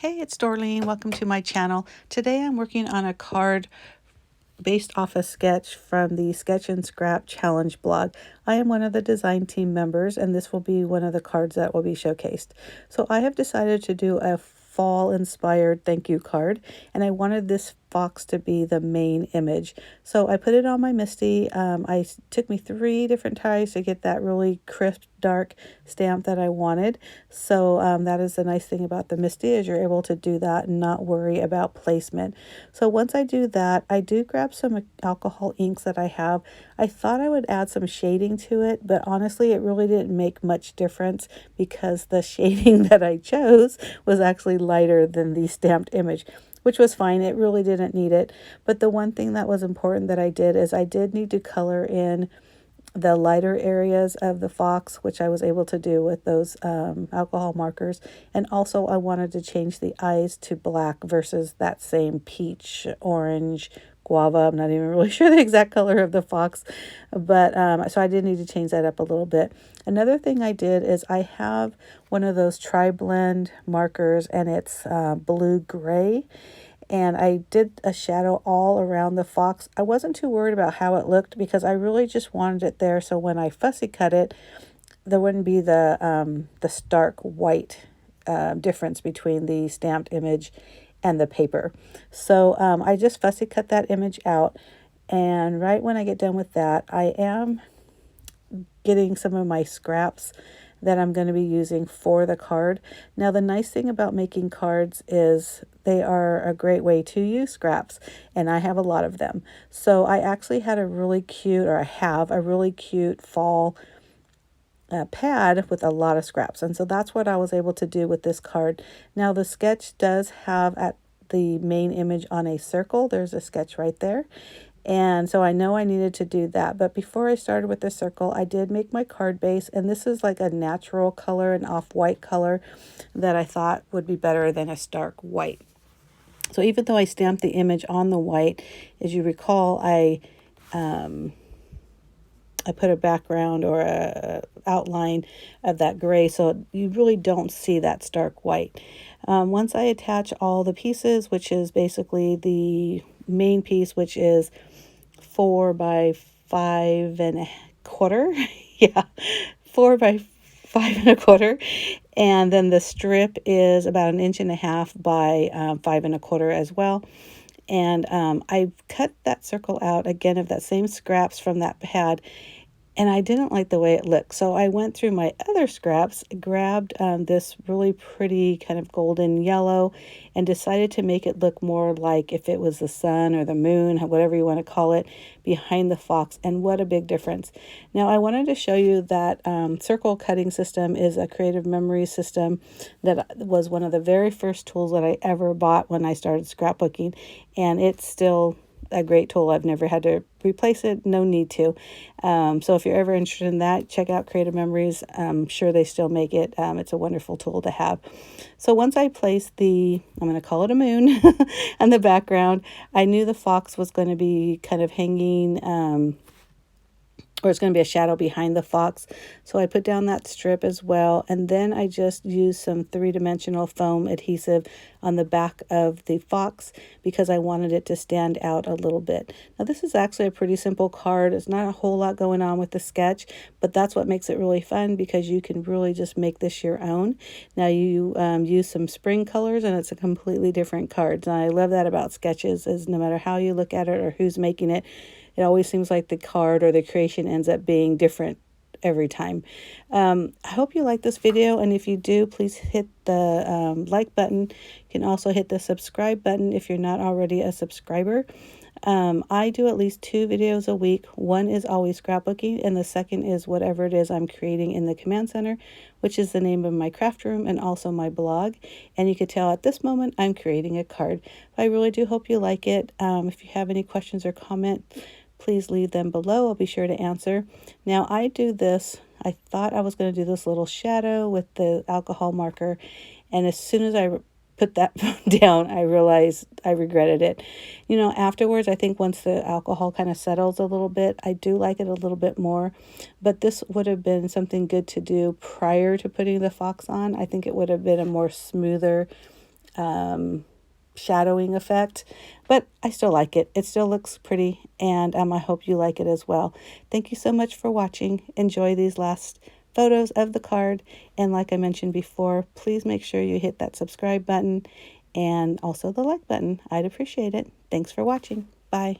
Hey, it's Dorleen. Welcome to my channel. Today I'm working on a card based off a sketch from the Sketch and Scrap Challenge blog. I am one of the design team members, and this will be one of the cards that will be showcased. So I have decided to do a fall inspired thank you card, and I wanted this fox to be the main image. So I put it on my Misty. Took me 3 different ties to get that really crisp dark stamp that I wanted. So that is the nice thing about the Misty, is you're able to do that and not worry about placement. So once I do that, I do grab some alcohol inks that I have. I thought I would add some shading to it, but honestly it really didn't make much difference because the shading that I chose was actually lighter than the stamped image, which was fine. It really didn't need it. But the one thing that was important that I did is I did need to color in the lighter areas of the fox, which I was able to do with those alcohol markers. And also I wanted to change the eyes to black versus that same peach, orange, guava. I'm not even really sure the exact color of the fox, but so I did need to change that up a little bit. Another thing I did is I have one of those tri-blend markers, and it's blue gray, and I did a shadow all around the fox. I wasn't too worried about how it looked because I really just wanted it there so when I fussy cut it, there wouldn't be the stark white difference between the stamped image and the paper. So I just fussy cut that image out, and right when I get done with that, I am getting some of my scraps that I'm going to be using for the card. Now, the nice thing about making cards is they are a great way to use scraps, and I have a lot of them. So I actually had a really cute, or I have a really cute fall pad with a lot of scraps, and so that's what I was able to do with this card. Now, the sketch does have at the main image on a circle. There's a sketch right there. And so I know I needed to do that. But before I started with the circle, I did make my card base. And this is like a natural color, an off-white color that I thought would be better than a stark white. So even though I stamped the image on the white, as you recall, I put a background or a outline of that gray, so you really don't see that stark white. Once I attach all the pieces, which is basically the main piece, which is 4 by 5 1/4. Yeah, 4 by 5 1/4. And then the strip is about 1.5 inches by 5 1/4 as well. And I cut that circle out again of that same scraps from that pad, and I didn't like the way it looked. So I went through my other scraps, grabbed this really pretty kind of golden yellow, and decided to make it look more like if it was the sun or the moon, whatever you want to call it, behind the fox. And what a big difference. Now, I wanted to show you that circle cutting system is a Creative Memories system that was one of the very first tools that I ever bought when I started scrapbooking. And it's still a great tool. I've never had to replace it, no need to. So if you're ever interested in that, check out Creative Memories. I'm sure they still make it. It's a wonderful tool to have. So once I placed the, I'm going to call it a moon, in the background, I knew the fox was going to be kind of hanging, or it's going to be a shadow behind the fox. So I put down that strip as well. And then I just used some 3-dimensional foam adhesive on the back of the fox because I wanted it to stand out a little bit. Now, this is actually a pretty simple card. It's not a whole lot going on with the sketch, but that's what makes it really fun because you can really just make this your own. Now, you use some spring colors and it's a completely different card. And I love that about sketches, is no matter how you look at it or who's making it, it always seems like the card or the creation ends up being different every time. I hope you like this video, and if you do, please hit the like button. You can also hit the subscribe button if you're not already a subscriber. I do at least 2 videos a week. One is always scrapbooking, and the second is whatever it is I'm creating in the command center, which is the name of my craft room and also my blog. And you could tell at this moment I'm creating a card. I really do hope you like it. If you have any questions or comments, please leave them below. I'll be sure to answer. Now, I do this. I thought I was going to do this little shadow with the alcohol marker, and as soon as I put that down, I realized I regretted it. You know, afterwards, I think once the alcohol kind of settles a little bit, I do like it a little bit more. But this would have been something good to do prior to putting the fox on. I think it would have been a more smoother shadowing effect, but I still like it. It still looks pretty, and I hope you like it as well. Thank you so much for watching. Enjoy these last photos of the card, and like I mentioned before, please make sure you hit that subscribe button and also the like button. I'd appreciate it. Thanks for watching. Bye.